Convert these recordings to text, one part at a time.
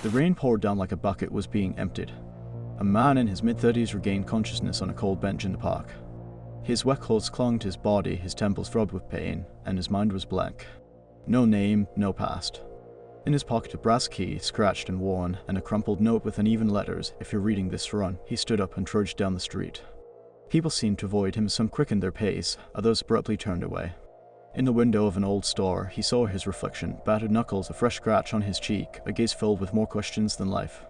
The rain poured down like a bucket was being emptied. A man in his mid-30s regained consciousness on a cold bench in the park. His wet clothes clung to his body, his temples throbbed with pain, and his mind was blank. No name, no past. In his pocket a brass key, scratched and worn, and a crumpled note with uneven letters, "If you're reading this, run." He stood up and trudged down the street. People seemed to avoid him, some quickened their pace, others abruptly turned away. In the window of an old store, he saw his reflection, battered knuckles, a fresh scratch on his cheek, a gaze filled with more questions than life.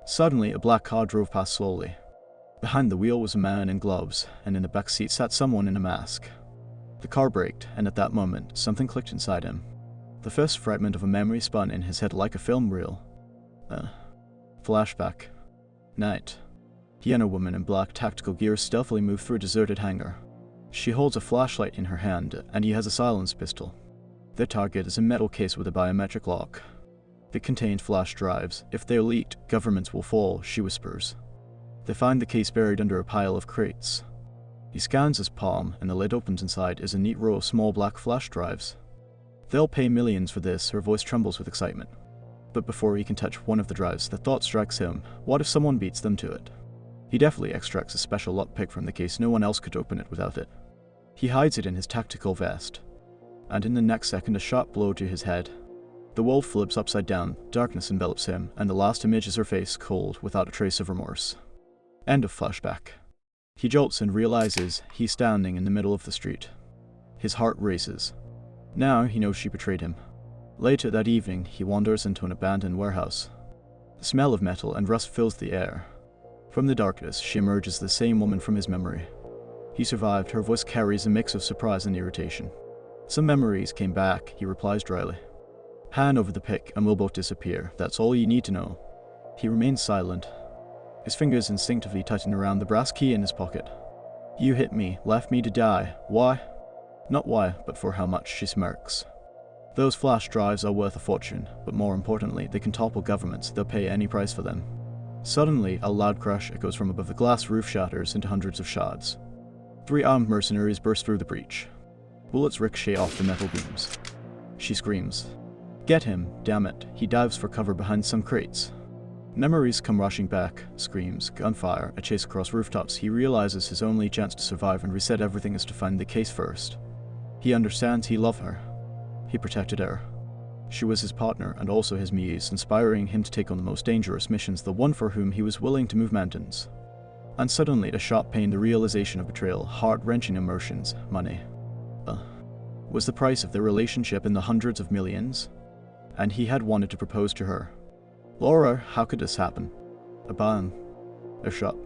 Suddenly, a black car drove past slowly. Behind the wheel was a man in gloves, and in the back seat sat someone in a mask. The car braked, and at that moment, something clicked inside him. The first fragment of a memory spun in his head like a film reel. Flashback. Night. He and a woman in black tactical gear stealthily move through a deserted hangar. She holds a flashlight in her hand, and he has a silenced pistol. Their target is a metal case with a biometric lock. It contains flash drives. "If they're leaked, governments will fall," she whispers. They find the case buried under a pile of crates. He scans his palm, and the lid opens. Inside is a neat row of small black flash drives. "They'll pay millions for this," her voice trembles with excitement. But before he can touch one of the drives, the thought strikes him, what if someone beats them to it? He deftly extracts a special lockpick from the case, no one else could open it without it. He hides it in his tactical vest. And in the next second, a sharp blow to his head. The world flips upside down, darkness envelops him, and the last image is her face, cold, without a trace of remorse. End of flashback. He jolts and realizes he's standing in the middle of the street. His heart races. Now he knows she betrayed him. Later that evening, he wanders into an abandoned warehouse. The smell of metal and rust fills the air. From the darkness, she emerges the same woman from his memory. He survived, her voice carries a mix of surprise and irritation. "Some memories came back," he replies dryly. "Hand over the pick and we'll both disappear. That's all you need to know." He remains silent. His fingers instinctively tighten around the brass key in his pocket. "You hit me, left me to die. Why?" "Not why, but for how much," she smirks. "Those flash drives are worth a fortune, but more importantly, they can topple governments. They'll pay any price for them." Suddenly, a loud crash echoes from above. The glass roof shatters into hundreds of shards. 3 armed mercenaries burst through the breach. Bullets ricochet off the metal beams. She screams. "Get him, damn it." He dives for cover behind some crates. Memories come rushing back, screams, gunfire, a chase across rooftops. He realizes his only chance to survive and reset everything is to find the case first. He understands he loved her. He protected her. She was his partner and also his muse, inspiring him to take on the most dangerous missions, the one for whom he was willing to move mountains. And suddenly, the sharp pain, the realization of betrayal, heart-wrenching emotions, money. Was the price of their relationship in the hundreds of millions? And he had wanted to propose to her. "Laura, how could this happen?" A ban. A shop.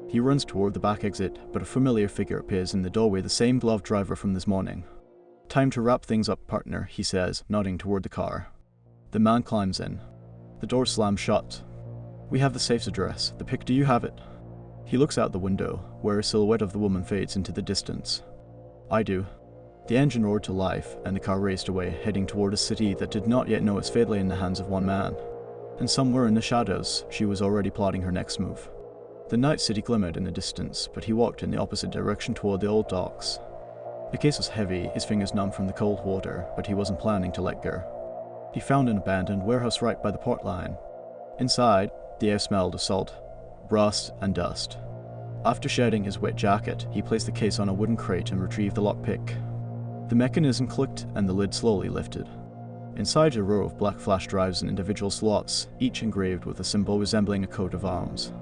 He runs toward the back exit, but a familiar figure appears in the doorway, the same gloved driver from this morning. "Time to wrap things up, partner," he says, nodding toward the car. The man climbs in. The door slams shut. "We have the safe's address. The pic, do you have it?" He looks out the window, where a silhouette of the woman fades into the distance. "I do." The engine roared to life, and the car raced away, heading toward a city that did not yet know its fate lay in the hands of one man. And somewhere in the shadows, she was already plotting her next move. The night city glimmered in the distance, but he walked in the opposite direction toward the old docks. The case was heavy, his fingers numb from the cold water, but he wasn't planning to let go. He found an abandoned warehouse right by the port line. Inside, the air smelled of salt, rust, and dust. After shedding his wet jacket, he placed the case on a wooden crate and retrieved the lockpick. The mechanism clicked and the lid slowly lifted. Inside a row of black flash drives in individual slots, each engraved with a symbol resembling a coat of arms.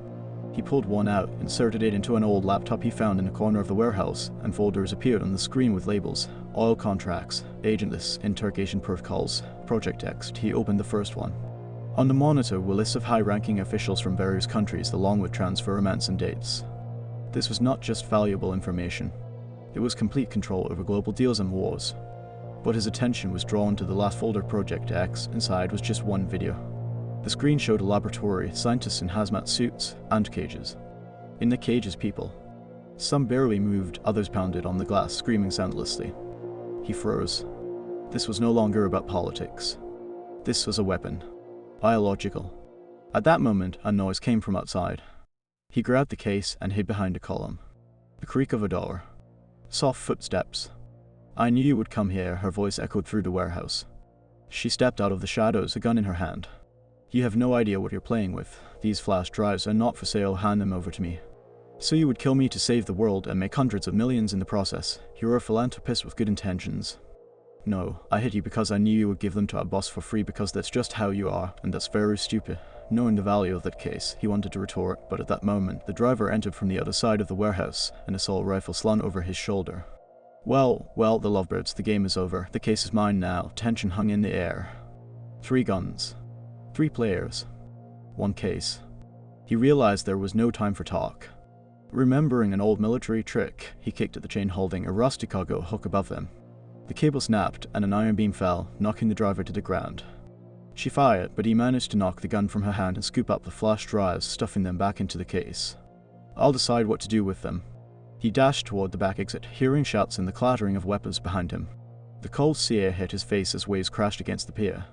He pulled one out, inserted it into an old laptop he found in a corner of the warehouse, and folders appeared on the screen with labels: oil contracts, agentless, interrogation protocols, Project X. He opened the first one. On the monitor were lists of high-ranking officials from various countries, along with transfer amounts and dates. This was not just valuable information. It was complete control over global deals and wars. But his attention was drawn to the last folder, Project X. Inside was just one video. The screen showed a laboratory, scientists in hazmat suits, and cages. In the cages, people. Some barely moved, others pounded on the glass, screaming soundlessly. He froze. This was no longer about politics. This was a weapon. Biological. At that moment, a noise came from outside. He grabbed the case and hid behind a column. The creak of a door. Soft footsteps. "I knew you would come here," her voice echoed through the warehouse. She stepped out of the shadows, a gun in her hand. You have no idea what you're playing with. These flash drives are not for sale, hand them over to me. So you would kill me to save the world and make hundreds of millions in the process. You're a philanthropist with good intentions. No, I hit you because I knew you would give them to our boss for free because that's just how you are, and that's very stupid. Knowing the value of that case, he wanted to retort, but at that moment, the driver entered from the other side of the warehouse, an assault rifle slung over his shoulder. Well, the lovebirds, the game is over. The case is mine now. Tension hung in the air. 3 guns. 3 players. 1 case. He realized there was no time for talk. Remembering an old military trick, he kicked at the chain holding a rusty cargo hook above them. The cable snapped and an iron beam fell, knocking the driver to the ground. She fired, but he managed to knock the gun from her hand and scoop up the flash drives, stuffing them back into the case. I'll decide what to do with them. He dashed toward the back exit, hearing shouts and the clattering of weapons behind him. The cold sea air hit his face as waves crashed against the pier.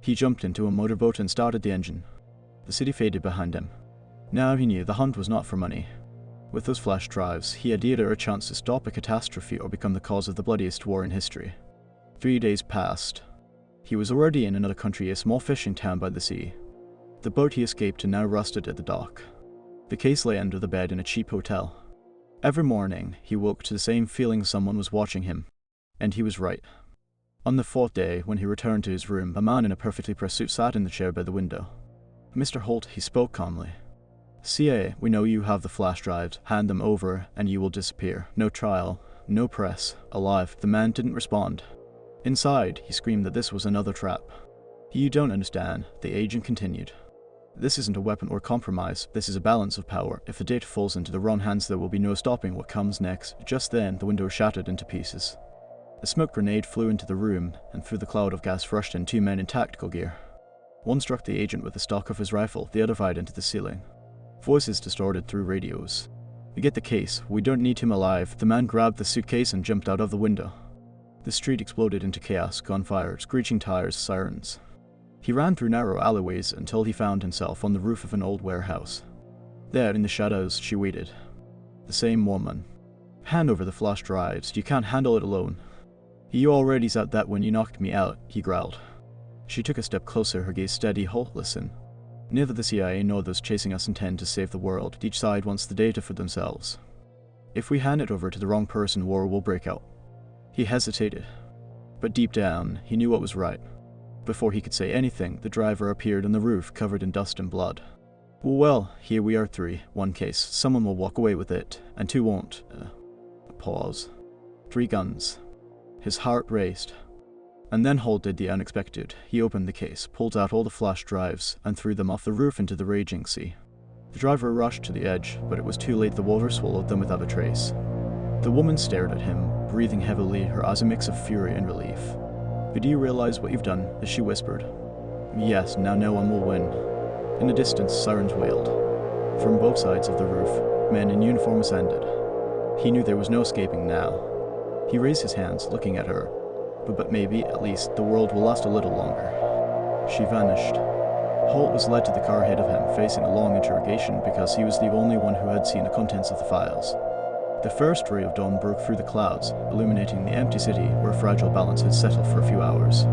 He jumped into a motorboat and started the engine. The city faded behind him. Now he knew the hunt was not for money. With those flash drives, he had either a chance to stop a catastrophe or become the cause of the bloodiest war in history. 3 days passed. He was already in another country, a small fishing town by the sea. The boat he escaped to now rusted at the dock. The case lay under the bed in a cheap hotel. Every morning, he woke to the same feeling someone was watching him. And he was right. On the 4th day, when he returned to his room, a man in a perfectly pressed suit sat in the chair by the window. Mr. Holt, he spoke calmly. CIA, we know you have the flash drives. Hand them over, and you will disappear. No trial, no press, alive. The man didn't respond. Inside, he screamed that this was another trap. You don't understand, the agent continued. This isn't a weapon or compromise, this is a balance of power. If the data falls into the wrong hands, there will be no stopping what comes next. Just then, the window shattered into pieces. A smoke grenade flew into the room, and through the cloud of gas rushed in 2 men in tactical gear. One struck the agent with the stock of his rifle, the other fired into the ceiling. Voices distorted through radios. We get the case, we don't need him alive. The man grabbed the suitcase and jumped out of the window. The street exploded into chaos, gunfire, screeching tires, sirens. He ran through narrow alleyways until he found himself on the roof of an old warehouse. There, in the shadows, she waited. The same woman. Hand over the flash drives, you can't handle it alone. You already said that when you knocked me out, he growled. She took a step closer, her gaze steady. Holt, listen. Neither the CIA nor those chasing us intend to save the world. Each side wants the data for themselves. If we hand it over to the wrong person, war will break out. He hesitated. But deep down, he knew what was right. Before he could say anything, the driver appeared on the roof, covered in dust and blood. Well, here we are 3. 1 case. Someone will walk away with it, and 2 won't. A pause. 3 guns. His heart raced. And then Holt did the unexpected. He opened the case, pulled out all the flash drives, and threw them off the roof into the raging sea. The driver rushed to the edge, but it was too late. The water swallowed them without a trace. The woman stared at him, breathing heavily, her eyes a mix of fury and relief. But do you realize what you've done? As she whispered. Yes, now no one will win. In the distance, sirens wailed. From both sides of the roof, men in uniform ascended. He knew there was no escaping now. He raised his hands, looking at her. But maybe, at least, the world will last a little longer. She vanished. Holt was led to the car ahead of him, facing a long interrogation because he was the only one who had seen the contents of the files. The first ray of dawn broke through the clouds, illuminating the empty city where fragile balance had settled for a few hours.